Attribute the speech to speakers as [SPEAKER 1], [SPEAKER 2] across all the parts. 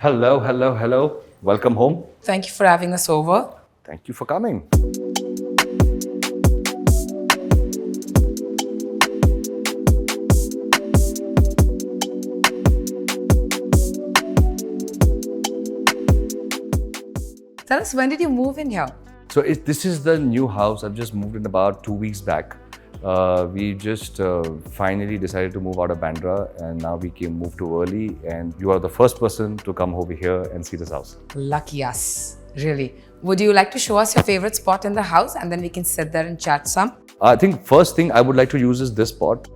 [SPEAKER 1] Hello, hello, hello. Welcome home.
[SPEAKER 2] Thank you for having us over.
[SPEAKER 1] Thank you for coming.
[SPEAKER 2] Tell us, when did you move in here?
[SPEAKER 1] So this is the new house. I've just moved in about 2 weeks back. We just finally decided to move out of Bandra, and now we moved too early. And you are the first person to come over here and see this house.
[SPEAKER 2] Lucky us, really. Would you like to show us your favorite spot in the house, and then we can sit there and chat some?
[SPEAKER 1] I think first thing I would like to use is this spot.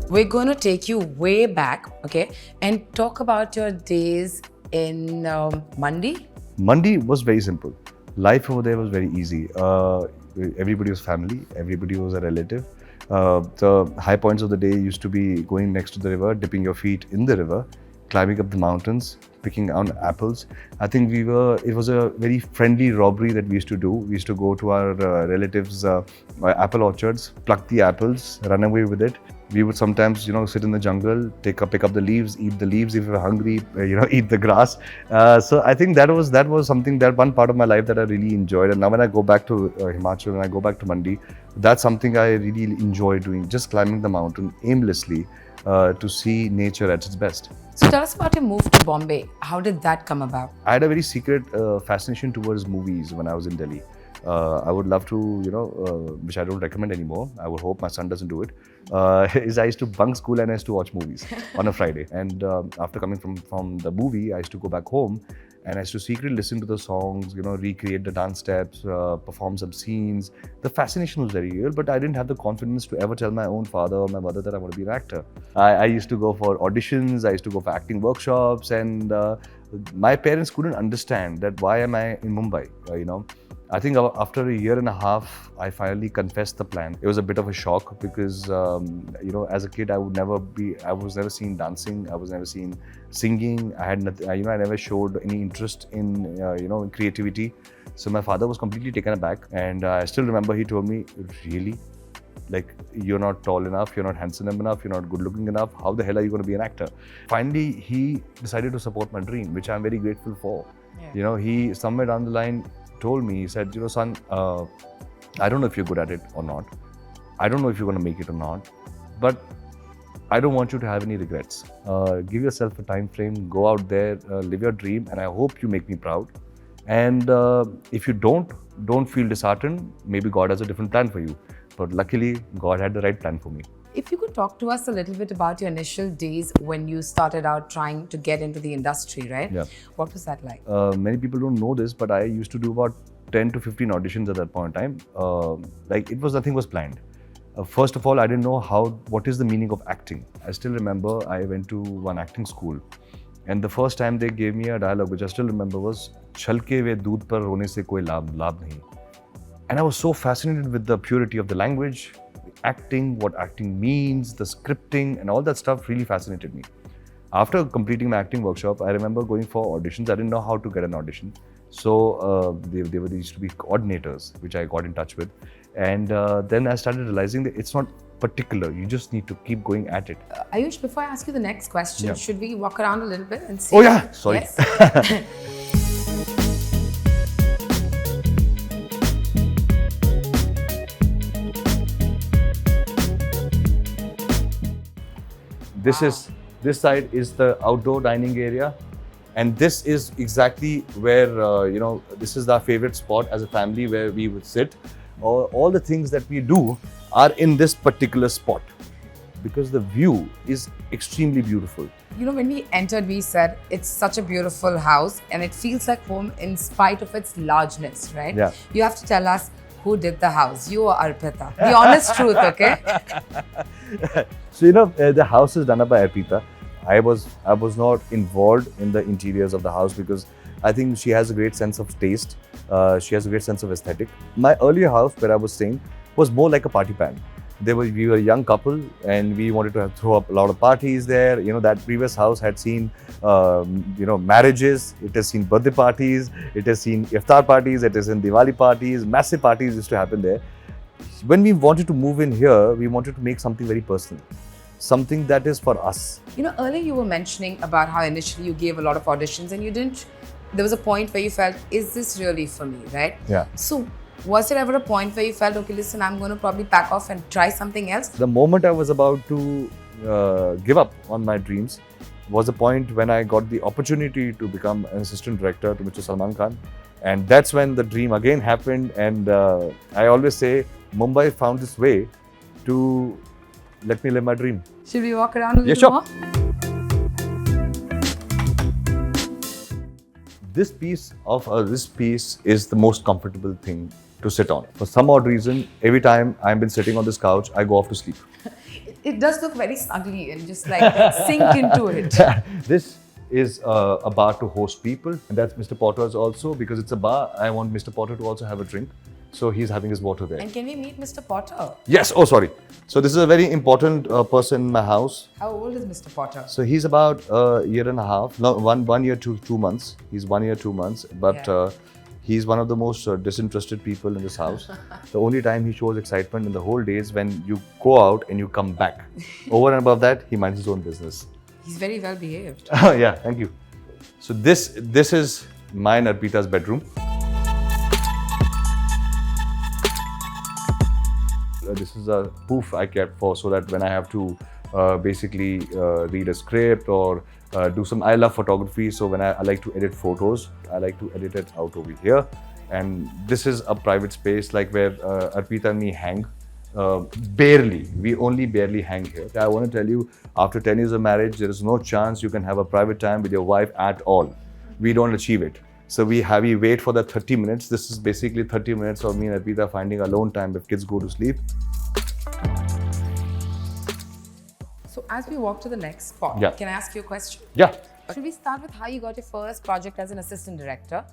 [SPEAKER 2] We're going to take you way back, okay, and talk about your days in Mandi.
[SPEAKER 1] Mandi was very simple. Life over there was very easy. Everybody was family. Everybody was a relative. The high points of the day used to be going next to the river, dipping your feet in the river, climbing up the mountains, picking on apples. I think it was a very friendly robbery that we used to do. We used to go to our relatives' apple orchards, pluck the apples, run away with it. We would sometimes, sit in the jungle, pick up the leaves, eat the leaves if we were hungry, eat the grass. So I think that was something, that one part of my life that I really enjoyed. And now when I go back to Himachal and I go back to Mandi, that's something I really enjoy doing, just climbing the mountain aimlessly to see nature at its best.
[SPEAKER 2] So tell us about your move to Bombay. How did that come about?
[SPEAKER 1] I had a very secret fascination towards movies when I was in Delhi. I would love to, which I don't recommend anymore. I would hope my son doesn't do it. Is I used to bunk school and I used to watch movies on a Friday. And after coming from the movie, I used to go back home and I used to secretly listen to the songs, recreate the dance steps, perform some scenes. The fascination was very real, but I didn't have the confidence to ever tell my own father or my mother that I want to be an actor. I used to go for auditions, I used to go for acting workshops, and my parents couldn't understand that why am I in Mumbai, I think after a year and a half, I finally confessed the plan. It was a bit of a shock because, as a kid, I was never seen dancing. I was never seen singing. I had nothing, I never showed any interest in, creativity. So my father was completely taken aback. And I still remember he told me, really? Like, you're not tall enough, you're not handsome enough, you're not good looking enough. How the hell are you going to be an actor? Finally, he decided to support my dream, which I'm very grateful for. Yeah. He, somewhere down the line, told me, he said, son, I don't know if you're good at it or not. I don't know if you're going to make it or not, but I don't want you to have any regrets. Give yourself a time frame, go out there, live your dream, and I hope you make me proud. And if you don't feel disheartened, maybe God has a different plan for you. But luckily, God had the right plan for me.
[SPEAKER 2] If you could talk to us a little bit about your initial days when you started out trying to get into the industry, right?
[SPEAKER 1] Yeah.
[SPEAKER 2] What was that like?
[SPEAKER 1] Many people don't know this, but I used to do about 10 to 15 auditions at that point in time. Nothing was planned. First of all, I didn't know what is the meaning of acting. I still remember I went to one acting school, and the first time they gave me a dialogue, which I still remember, was "Chalke ve doodh par rone se koi laabh nahi." And I was so fascinated with the purity of the language, acting, what acting means, the scripting, and all that stuff really fascinated me. After completing my acting workshop, I remember going for auditions. I didn't know how to get an audition. So there used to be coordinators, which I got in touch with. And then I started realizing that it's not particular. You just need to keep going at it.
[SPEAKER 2] Ayush, before I ask you the next question, should we walk around a little bit and see?
[SPEAKER 1] Oh yeah, sorry.
[SPEAKER 2] Yes.
[SPEAKER 1] This side is the outdoor dining area, and this is exactly where this is our favorite spot as a family where we would sit. All the things that we do are in this particular spot because the view is extremely beautiful.
[SPEAKER 2] When we entered, we said it's such a beautiful house and it feels like home in spite of its largeness, right?
[SPEAKER 1] Yeah.
[SPEAKER 2] You have to tell us who did the house, you or Arpita. The honest truth, okay?
[SPEAKER 1] So the house is done up by Arpita. I was not involved in the interiors of the house because I think she has a great sense of taste. She has a great sense of aesthetic. My earlier house where I was staying was more like a party pan. We were a young couple and we wanted to throw up a lot of parties there. That previous house had seen, marriages. It has seen birthday parties. It has seen iftar parties. It has seen Diwali parties. Massive parties used to happen there. When we wanted to move in here, we wanted to make something very personal, something that is for us.
[SPEAKER 2] You know, earlier you were mentioning about how initially you gave a lot of auditions and you didn't, there was a point where you felt, is this really for me, right?
[SPEAKER 1] Yeah.
[SPEAKER 2] So was there ever a point where you felt, okay, listen, I'm going to probably pack off and try something else?
[SPEAKER 1] The moment I was about to give up on my dreams was the point when I got the opportunity to become an assistant director to Mr. Salman Khan. And that's when the dream again happened. And I always say, Mumbai found its way to let me live my dream.
[SPEAKER 2] Should we walk around a little
[SPEAKER 1] sure.
[SPEAKER 2] more?
[SPEAKER 1] This piece is the most comfortable thing to sit on. For some odd reason, every time I've been sitting on this couch, I go off to sleep.
[SPEAKER 2] It does look very snuggly and just like sink into it.
[SPEAKER 1] This is a bar to host people, and that's Mr. Porter's also, because it's a bar. I want Mr. Porter to also have a drink. So he's having his water there.
[SPEAKER 2] And can we meet Mr. Porter?
[SPEAKER 1] Yes, oh sorry. So this is a very important person in my house.
[SPEAKER 2] How old is Mr. Porter?
[SPEAKER 1] So he's about a year and a half, no, one year to 2 months. He's 1 year, 2 months, but he's one of the most disinterested people in this house. The only time he shows excitement in the whole day is when you go out and you come back. Over and above that, he minds his own business.
[SPEAKER 2] He's very well behaved.
[SPEAKER 1] Yeah, thank you. So this is mine and Arpita's bedroom. This is a poof I kept for so that when I have to basically read a script or do some, I love photography, so when I like to edit photos, I like to edit it out over here. And this is a private space like where Arpita and me hang. We only barely hang here. I want to tell you, after 10 years of marriage, there is no chance you can have a private time with your wife at all. We don't achieve it. So we wait for the 30 minutes. This is basically 30 minutes of me and Arpita finding alone time if kids go to sleep.
[SPEAKER 2] So as we walk to the next spot, can I ask you a question?
[SPEAKER 1] Yeah.
[SPEAKER 2] Should we start with how you got your first project as an assistant director?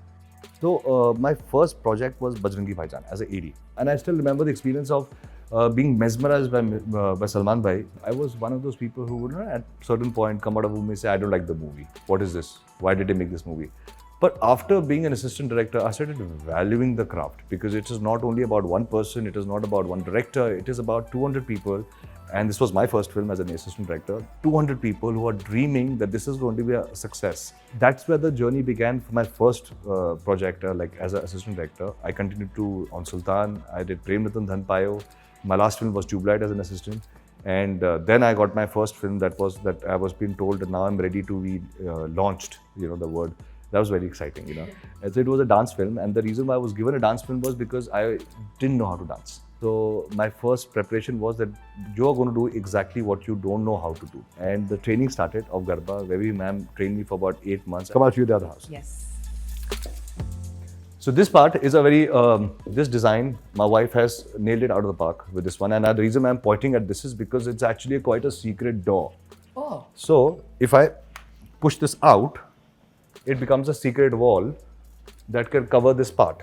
[SPEAKER 1] So my first project was Bajrangi Bhaijaan as an AD. And I still remember the experience of being mesmerized by Salman Bhai. I was one of those people who would at a certain point come out of the movie and say, I don't like the movie. What is this? Why did they make this movie? But after being an assistant director, I started valuing the craft, because it is not only about one person, it is not about one director, it is about 200 people. And this was my first film as an assistant director. 200 people who are dreaming that this is going to be a success. That's where the journey began for my first project, like as an assistant director. I continued on Sultan, I did Prem Ratan Dhan Payo. My last film was Tubelight as an assistant. And then I got my first film that I was being told that now I'm ready to be launched, the word. That was very exciting, As it was a dance film, and the reason why I was given a dance film was because I didn't know how to dance. So my first preparation was that you're going to do exactly what you don't know how to do. And the training started of Garba, where ma'am trained me for about 8 months. Come out to the other house.
[SPEAKER 2] Yes.
[SPEAKER 1] So this part is a very, this design, my wife has nailed it out of the park with this one. And the reason I'm pointing at this is because it's actually quite a secret door.
[SPEAKER 2] Oh.
[SPEAKER 1] So if I push this out, it becomes a secret wall that can cover this part.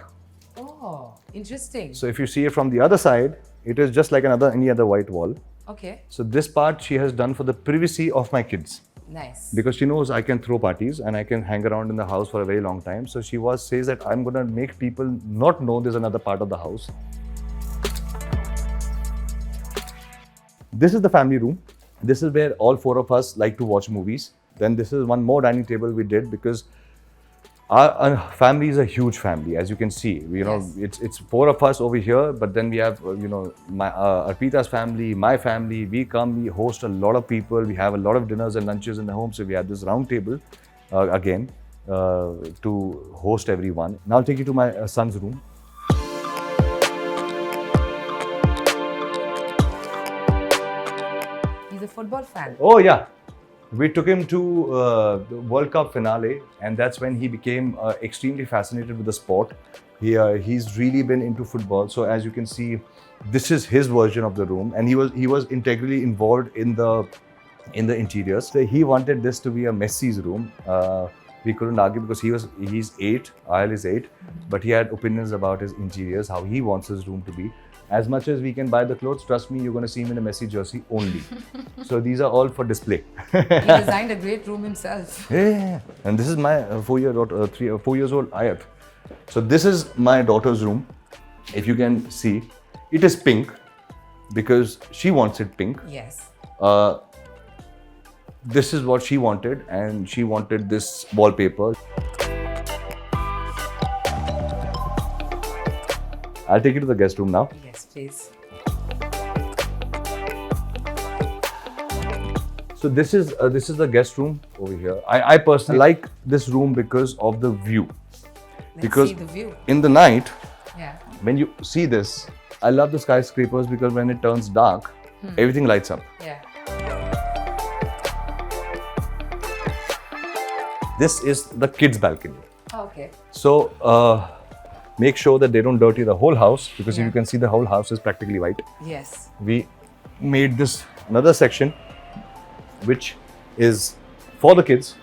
[SPEAKER 2] Oh, interesting.
[SPEAKER 1] So if you see it from the other side, it is just like any other white wall.
[SPEAKER 2] Okay.
[SPEAKER 1] So this part she has done for the privacy of my kids.
[SPEAKER 2] Nice.
[SPEAKER 1] Because she knows I can throw parties and I can hang around in the house for a very long time. So she says that I'm going to make people not know there's another part of the house. This is the family room. This is where all 4 of us like to watch movies. Then this is one more dining table we did, because our family is a huge family, as you can see. It's 4 of us over here, but then we have my Arpita's family, my family. We come, we host a lot of people. We have a lot of dinners and lunches in the home. So we have this round table again to host everyone. Now I'll take you to my son's room.
[SPEAKER 2] He's a football fan.
[SPEAKER 1] Oh yeah. We took him to the World Cup finale, and that's when he became extremely fascinated with the sport. He's really been into football. So as you can see, this is his version of the room, and he was integrally involved in the interiors. So he wanted this to be a Messi's room. We couldn't argue because he's 8, Ayush is 8, but he had opinions about his interiors, how he wants his room to be. As much as we can buy the clothes, trust me, you're going to see him in a Messi jersey only. So these are all for display.
[SPEAKER 2] He designed a great room himself.
[SPEAKER 1] Yeah. And this is my 4 years old Ayat. So this is my daughter's room. If you can see, It is pink because she wants it pink.
[SPEAKER 2] Yes.
[SPEAKER 1] This is what she wanted, and she wanted this wallpaper. I'll take you to the guest room now.
[SPEAKER 2] Yes, please.
[SPEAKER 1] So this is the guest room over here. I personally like this room because of the view.
[SPEAKER 2] Let's see the view.
[SPEAKER 1] In the night,
[SPEAKER 2] Yeah.
[SPEAKER 1] when you see this, I love the skyscrapers because when it turns dark, everything lights up.
[SPEAKER 2] Yeah.
[SPEAKER 1] This is the kids' balcony.
[SPEAKER 2] Okay.
[SPEAKER 1] So make sure that they don't dirty the whole house, because
[SPEAKER 2] Yeah.
[SPEAKER 1] you can see the whole house is practically white.
[SPEAKER 2] Yes.
[SPEAKER 1] We made this another section which is for the kids.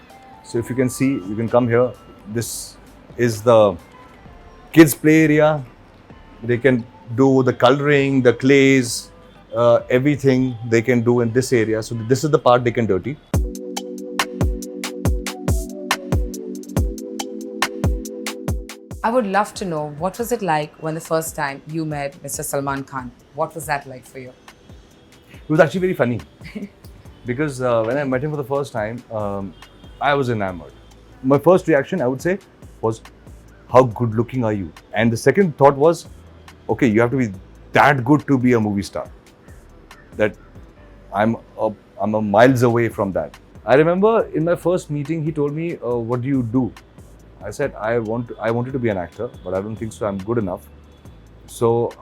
[SPEAKER 1] So if you can see, you can come here. This is the kids' play area. They can do the coloring, the clays, everything they can do in this area. So this is the part they can dirty.
[SPEAKER 2] I would love to know, what was it like when the first time you met Mr. Salman Khan? What was that like for you?
[SPEAKER 1] It was actually very funny because when I met him for the first time, I was enamored. My first reaction, I would say, was, how good looking are you? And the second thought was, okay, you have to be that good to be a movie star. That I'm a miles away from that. I remember in my first meeting, he told me, what do you do? I said, I wanted to be an actor, but I don't think so I'm good enough. So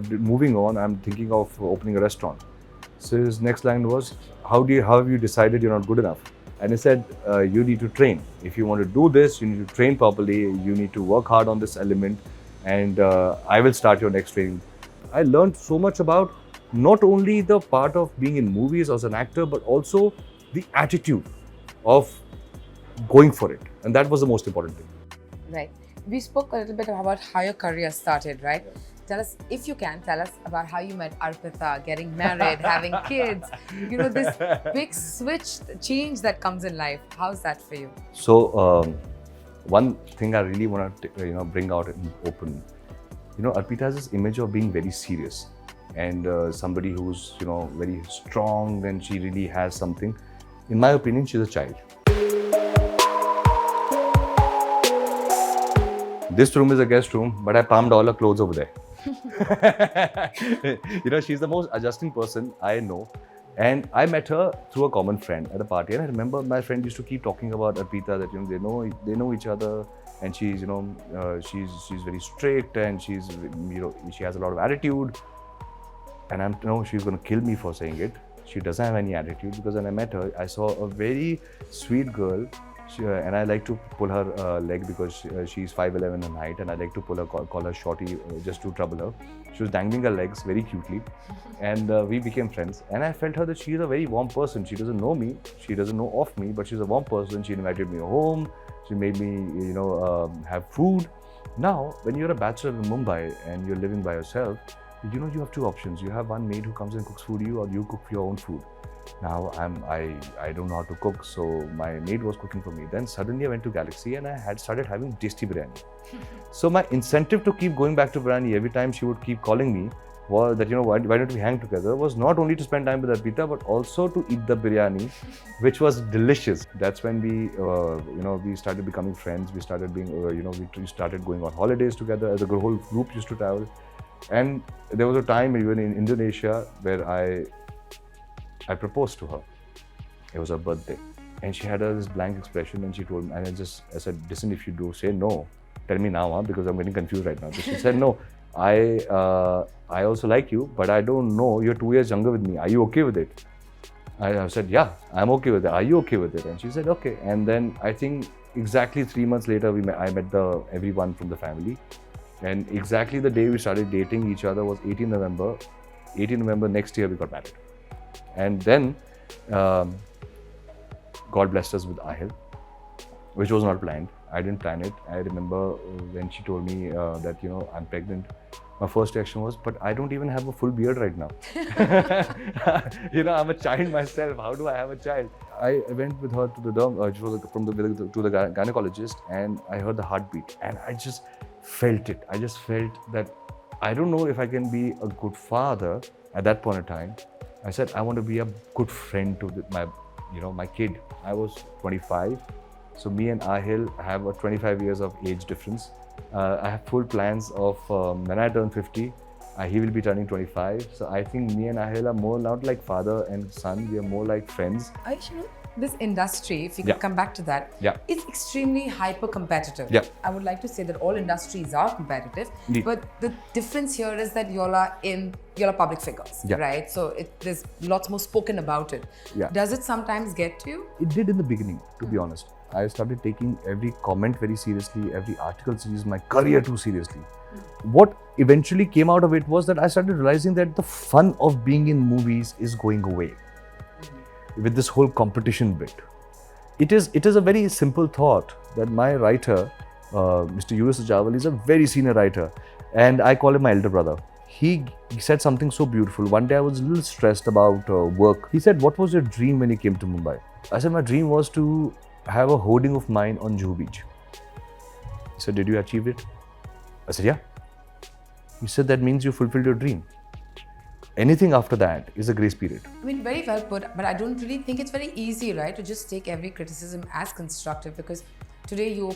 [SPEAKER 1] moving on, I'm thinking of opening a restaurant. So his next line was, how have you decided you're not good enough? And he said, you need to train. If you want to do this, you need to train properly. You need to work hard on this element, and I will start your next training. I learned so much about not only the part of being in movies as an actor, but also the attitude of going for it. And that was the most important thing.
[SPEAKER 2] Right. We spoke a little bit about how your career started, right? Tell us, if you can, tell us about how you met Arpita, getting married, having kids. You know, this big switch, change that comes in life. How's that for you?
[SPEAKER 1] So one thing I really want to bring out in open. Arpita has this image of being very serious and somebody who's very strong, then she really has something. In my opinion, she's a child. This room is a guest room, but I palmed all her clothes over there. She's the most adjusting person I know. And I met her through a common friend at a party. And I remember my friend used to keep talking about Arpita, that they know each other, and she's she's very strict, and she has a lot of attitude. And she's going to kill me for saying it. She doesn't have any attitude, because when I met her, I saw a very sweet girl. And I like to pull her leg because she's 5'11" in height, and I like to call her shorty just to trouble her. She was dangling her legs very cutely, and we became friends. And I felt her that she's a very warm person. She doesn't know me, she doesn't know of me, but she's a warm person. She invited me home. She made me, have food. Now, when you're a bachelor in Mumbai and you're living by yourself, you have two options. You have one maid who comes and cooks food for you, or you cook your own food. Now I don't know how to cook, so my maid was cooking for me. Then suddenly I went to Galaxy and I had started having tasty biryani. So my incentive to keep going back to biryani every time she would keep calling me was that, why don't we hang together, was not only to spend time with Arpita, but also to eat the biryani, which was delicious. That's when we started becoming friends. We started being, we started going on holidays together as a whole group used to travel. And there was a time even in Indonesia where I proposed to her. It was her birthday, and she had this blank expression, and she told me, and I said, listen, if you do say no, tell me now, because I'm getting confused right now. So she said, no, I also like you, but I don't know, you're 2 years younger with me. Are you okay with it? I said, yeah, I'm okay with it. Are you okay with it? And she said, okay. And then I think exactly 3 months later, I met everyone from the family. And exactly the day we started dating each other was 18 November. 18 November next year, we got married. And then God blessed us with Ahil, which was not planned. I didn't plan it. I remember when she told me that, I'm pregnant, my first reaction was, but I don't even have a full beard right now. I'm a child myself. How do I have a child? I went with her to the gynecologist, and I heard the heartbeat, and I just felt it. I just felt that I don't know if I can be a good father at that point in time. I said, I want to be a good friend to my kid. I was 25. So me and Ahil have a 25 years of age difference. I have full plans of when I turn 50, he will be turning 25. So I think me and Ahil are more not like father and son. We are more like friends.
[SPEAKER 2] Aayush, this industry, if you could come back to that, is extremely hyper competitive. I would like to say that all industries are competitive, but the difference here is that you're public figures, right? So there's lots more spoken about it. Does it sometimes get to you?
[SPEAKER 1] It did in the beginning, to be honest. I started taking every comment very seriously, every article seriously, my career too seriously. What eventually came out of it was that I started realizing that the fun of being in movies is going away with this whole competition bit. It is a very simple thought that my writer, Mr. Aayush Sharma, is a very senior writer, and I call him my elder brother. He said something so beautiful. One day I was a little stressed about work. He said, "What was your dream when you came to Mumbai?" I said, "My dream was to have a hoarding of mine on Juhu Beach." He said, "Did you achieve it?" I said, "Yeah." He said, "That means you fulfilled your dream. Anything after that is a grace period."
[SPEAKER 2] I mean, very well put, but I don't really think it's very easy, right, to just take every criticism as constructive, because today you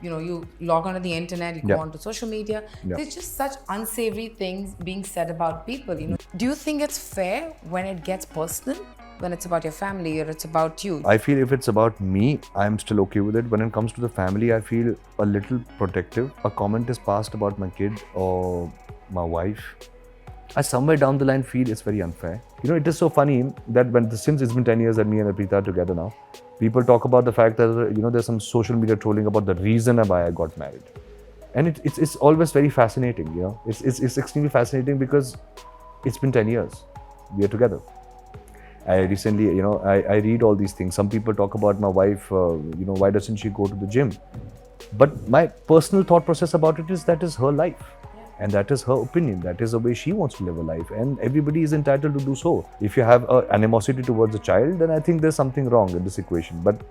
[SPEAKER 2] you log onto the internet, you go onto social media, there's just such unsavory things being said about people, Do you think it's fair when it gets personal? When it's about your family or it's about you?
[SPEAKER 1] I feel if it's about me, I'm still okay with it. When it comes to the family, I feel a little protective. A comment is passed about my kid or my wife, I somewhere down the line feel it's very unfair. It is so funny that since it's been 10 years that me and Arpita are together now, people talk about the fact that, there's some social media trolling about the reason why I got married. And it's always very fascinating, It's extremely fascinating because it's been 10 years. We are together. I recently, I read all these things. Some people talk about my wife, why doesn't she go to the gym? But my personal thought process about it is that is her life. And that is her opinion. That is the way she wants to live her life. And everybody is entitled to do so. If you have animosity towards a child, then I think there's something wrong in this equation. But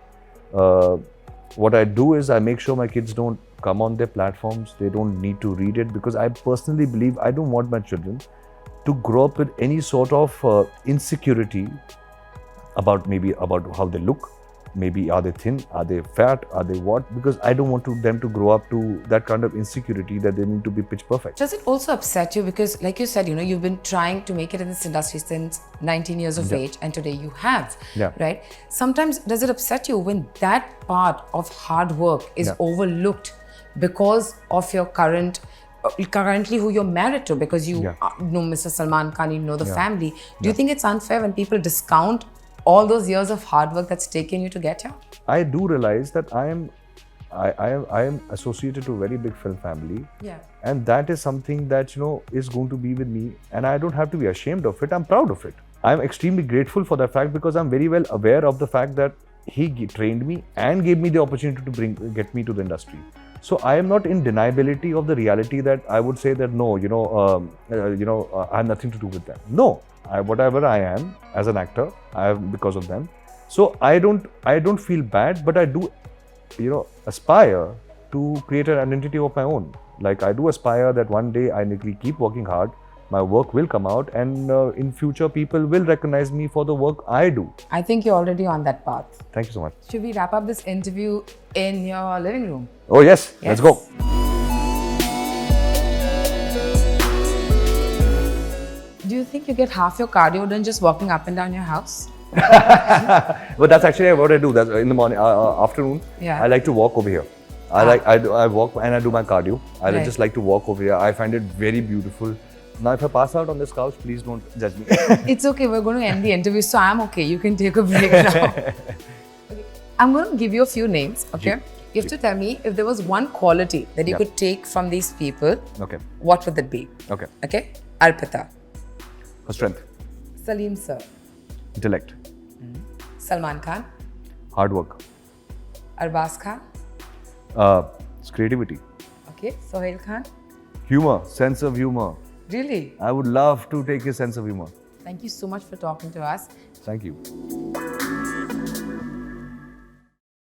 [SPEAKER 1] what I do is I make sure my kids don't come on their platforms. They don't need to read it, because I personally believe I don't want my children to grow up with any sort of insecurity about how they look. Maybe are they thin, are they fat, are they what? Because I don't want them to grow up to that kind of insecurity that they need to be pitch perfect.
[SPEAKER 2] Does it also upset you? Because like you said, you've been trying to make it in this industry since 19 years of age, and today you have, right? Sometimes does it upset you when that part of hard work is overlooked because of your currently who you're married to, because you know Mr. Salman Khan, you know the family. Do you think it's unfair when people discount all those years of hard work that's taken you to get here?
[SPEAKER 1] I do realize that I am associated to a very big film family. And that is something that, is going to be with me, and I don't have to be ashamed of it. I'm proud of it. I'm extremely grateful for that fact, because I'm very well aware of the fact that he trained me and gave me the opportunity to get me to the industry. So I am not in deniability of the reality that I would say that no, I have nothing to do with them. No. Whatever I am as an actor, I am because of them. So I don't feel bad, but I do, aspire to create an identity of my own. Like I do aspire that one day I will keep working hard, my work will come out, and in future people will recognize me for the work I do.
[SPEAKER 2] I think you're already on that path.
[SPEAKER 1] Thank you so much.
[SPEAKER 2] Should we wrap up this interview in your living room?
[SPEAKER 1] Oh yes. Let's go.
[SPEAKER 2] Do you think you get half your cardio done just walking up and down your house?
[SPEAKER 1] But that's actually what I do. That's in the morning, afternoon. I like to walk over here. I walk and I do my cardio. I just like to walk over here. I find it very beautiful. Now, if I pass out on this couch, please don't judge me.
[SPEAKER 2] It's okay. We're going to end the interview, so I'm okay. You can take a break now. Okay. I'm going to give you a few names. Okay. You have to tell me if there was one quality that you could take from these people.
[SPEAKER 1] Okay.
[SPEAKER 2] What would that be?
[SPEAKER 1] Okay.
[SPEAKER 2] Okay. Arpita.
[SPEAKER 1] Her strength.
[SPEAKER 2] Salim sir.
[SPEAKER 1] Intellect.
[SPEAKER 2] Salman Khan.
[SPEAKER 1] Hard work.
[SPEAKER 2] Arbaz Khan.
[SPEAKER 1] It's creativity.
[SPEAKER 2] Okay. Sohail Khan.
[SPEAKER 1] Humor. Sense of humor.
[SPEAKER 2] Really?
[SPEAKER 1] I would love to take his sense of humor.
[SPEAKER 2] Thank you so much for talking to us.
[SPEAKER 1] Thank you.